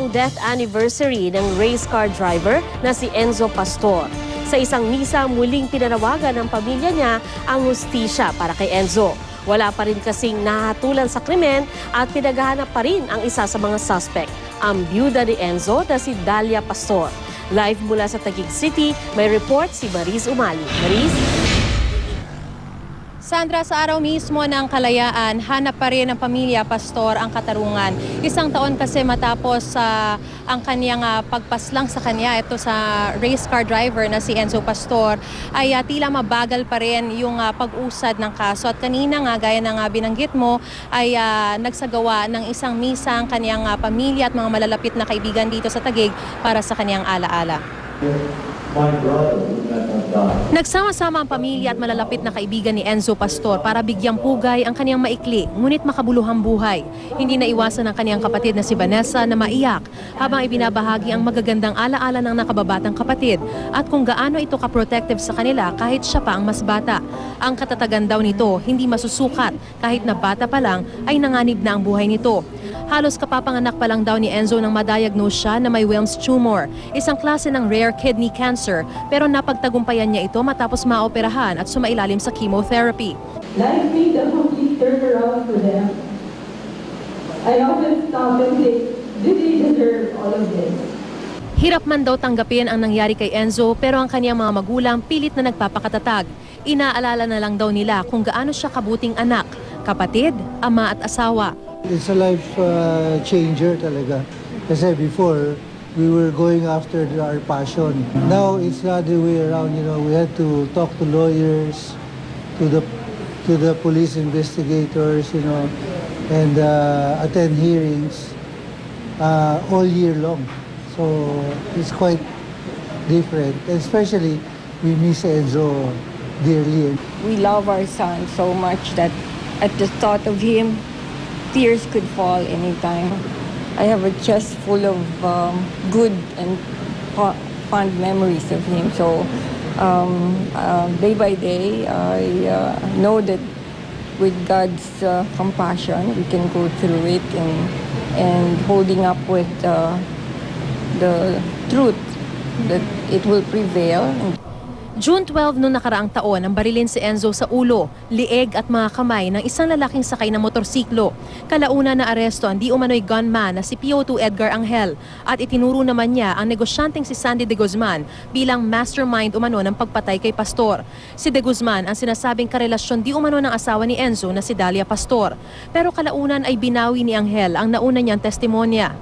ang death anniversary ng race car driver na si Enzo Pastor. Sa isang misa, muling pinanawagan ng pamilya niya ang hustisya para kay Enzo. Wala pa rin kasing nahatulan sa krimen at pinaghahanap pa rin ang isa sa mga suspect, ang byuda ni Enzo na si Dalia Pastor. Live mula sa Taguig City, may report si Maris Umali. Maris? Sandra, sa araw mismo ng kalayaan, hanap pa rin ng pamilya Pastor ang katarungan. Isang taon kasi matapos ang kanyang pagpaslang sa kanya, ito sa race car driver na si Enzo Pastor, ay tila mabagal pa rin yung pag-usad ng kaso. At kanina nga, gaya ng binanggit mo, ay nagsagawa ng isang misa ang kanyang pamilya at mga malalapit na kaibigan dito sa Taguig para sa kanyang alaala. Nagsama-sama ang pamilya at malalapit na kaibigan ni Enzo Pastor para bigyang pugay ang kanyang maikli ngunit makabuluhang buhay. Hindi naiwasan ng kanyang kapatid na si Vanessa na maiyak habang ibinabahagi ang magagandang alaala ng nakababatang kapatid at kung gaano ito ka-protective sa kanila kahit siya pa ang mas bata. Ang katatagan daw nito hindi masusukat kahit na bata pa lang ay nanganib na ang buhay nito. Halos kapapanganak pa lang daw ni Enzo nang ma-diagnose siya na may Wilms tumor, isang klase ng rare kidney cancer, pero napagtagumpayan niya ito matapos maoperahan at sumailalim sa chemotherapy. Life made a complete turnaround for them. I often stop and say, do they deserve all of this? Hirap man daw tanggapin ang nangyari kay Enzo pero ang kanyang mga magulang pilit na nagpapakatatag. Inaalala na lang daw nila kung gaano siya kabuting anak, kapatid, ama at asawa. It's a life changer talaga. Kasi before, we were going after our passion. Now it's the other way around. You know, we had to talk to lawyers, to the police investigators, you know, and attend hearings all year long. So it's quite different. Especially, we miss Enzo dearly. We love our son so much that at the thought of him, tears could fall anytime. I have a chest full of good and fond memories of him. So day by day, I know that with God's compassion, we can go through it and holding up with the truth that it will prevail. June 12 noong nakaraang taon nang barilin si Enzo sa ulo, lieg at mga kamay ng isang lalaking sakay ng motorsiklo. Kalauna na aresto ang di umano'y gunman na si PO2 Edgar Angel at itinuro naman niya ang negosyanteng si Sandy De Guzman bilang mastermind umano ng pagpatay kay Pastor. Si De Guzman ang sinasabing karelasyon di umano ng asawa ni Enzo na si Dalia Pastor. Pero kalaunan ay binawi ni Angel ang nauna niyang testimonya.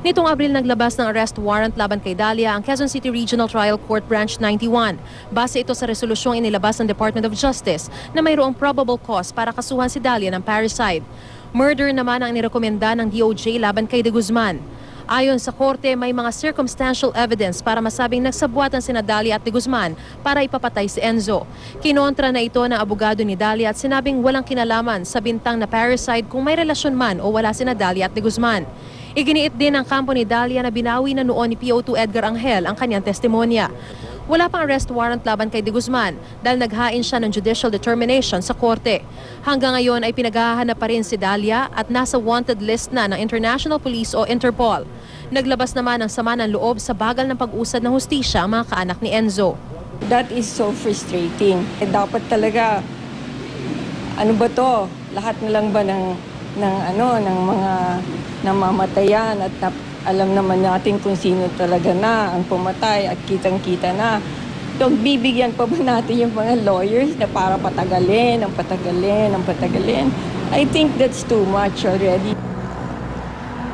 Nitong Abril naglabas ng arrest warrant laban kay Dalia ang Quezon City Regional Trial Court Branch 91. Base ito sa resolusyong inilabas ng Department of Justice na mayroong probable cause para kasuhan si Dalia ng parricide. Murder naman ang nirekomenda ng DOJ laban kay De Guzman. Ayon sa korte, may mga circumstantial evidence para masabing nagsabuatan sina Dalia at De Guzman para ipapatay si Enzo. Kinontra na ito ng abogado ni Dalia at sinabing walang kinalaman sa bintang na parricide kung may relasyon man o wala sina Dalia at De Guzman. Iginiit din ng kampo ni Dalia na binawi na noon ni PO2 Edgar Angel ang kanyang testimonya. Wala pang arrest warrant laban kay De Guzman dahil naghain siya ng judicial determination sa korte. Hanggang ngayon ay pinaghahanap pa rin si Dalia at nasa wanted list na ng International Police o Interpol. Naglabas naman ng sama ng loob sa bagal ng pag-usad ng hustisya ang mga kaanak ni Enzo. That is so frustrating. Dapat talaga, ano ba to? Lahat na lang ba ng mga namamatayan at alam naman natin kung sino talaga na ang pumatay at kitang-kita na. So, bibigyan pa ba natin yung mga lawyers na para patagalin. I think that's too much already.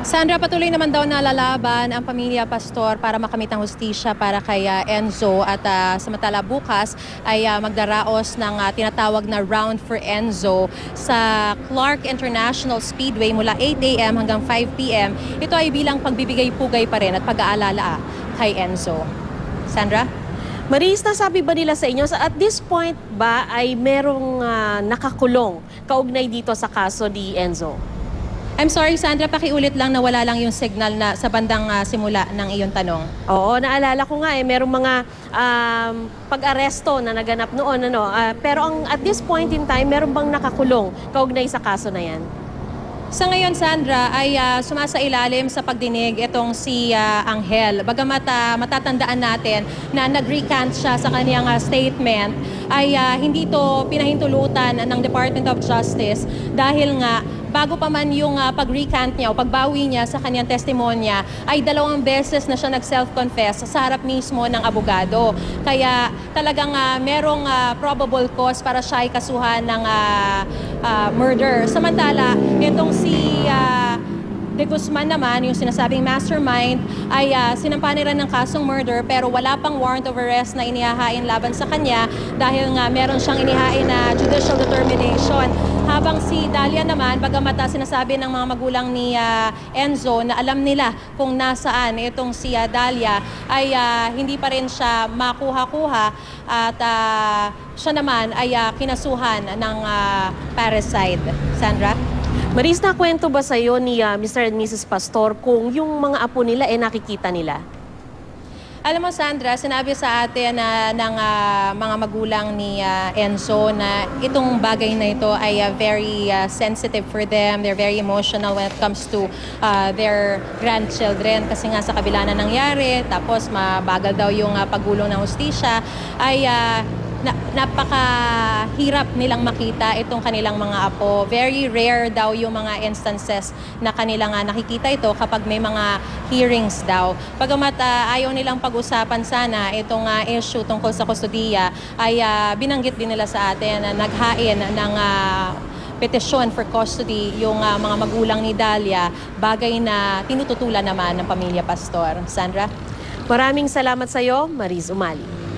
Sandra, patuloy naman daw na lalaban ang pamilya Pastor para makamit ang hustisya para kay Enzo at samantala bukas ay magdaraos ng tinatawag na Round for Enzo sa Clark International Speedway mula 8 a.m. hanggang 5 p.m. Ito ay bilang pagbibigay pugay pa rin at pag-aalala kay Enzo. Sandra? Maris, nasabi ba nila sa inyo, at this point ba ay merong nakakulong kaugnay dito sa kaso ni Enzo? I'm sorry, Sandra, pakiulit lang na wala lang yung signal na sa bandang simula ng iyong tanong. Oo, naalala ko nga merong mga pag-aresto na naganap noon. Pero at this point in time, meron bang nakakulong kaugnay sa kaso na yan? Sa ngayon, Sandra, ay sumasailalim sa pagdinig itong si Angel. Bagamat matatandaan natin na nag-recant siya sa kaniyang statement, ay hindi ito pinahintulutan ng Department of Justice dahil nga bago pa man yung pag-recant niya o pagbawi niya sa kanyang testimonya, ay 2 beses na siya nag-self-confess sa harap mismo ng abogado. Kaya talagang merong probable cause para siya ay kasuhan ng murder. Samantala, itong si De Guzman naman, yung sinasabing mastermind, ay sinampaniran ng kasong murder pero wala pang warrant of arrest na inihahain laban sa kanya dahil nga meron siyang inihain na judicial determination. Habang si Dalia naman, bagamat sinasabi ng mga magulang ni Enzo na alam nila kung nasaan itong si Dalia, ay hindi pa rin siya makuha-kuha at siya naman ay kinasuhan ng parricide. Sandra? Maris, nakwento ba sa'yo ni Mr. and Mrs. Pastor kung yung mga apo nila nakikita nila? Alam mo, Sandra, sinabi sa atin ng mga magulang ni Enzo na itong bagay na ito ay very sensitive for them. They're very emotional when it comes to their grandchildren. Kasi nga sa kabila na nangyari, tapos mabagal daw yung paggulong ng hustisya, ay napakahirap nilang makita itong kanilang mga apo. Very rare daw yung mga instances na kanilang nakikita ito kapag may mga hearings daw. Bagamat ayaw nilang pag-usapan sana itong issue tungkol sa kustodiya, ay binanggit din nila sa atin na naghain ng petisyon for custody yung mga magulang ni Dalia, bagay na tinututulan naman ng pamilya Pastor. Sandra? Maraming salamat sa iyo, Maris Umali.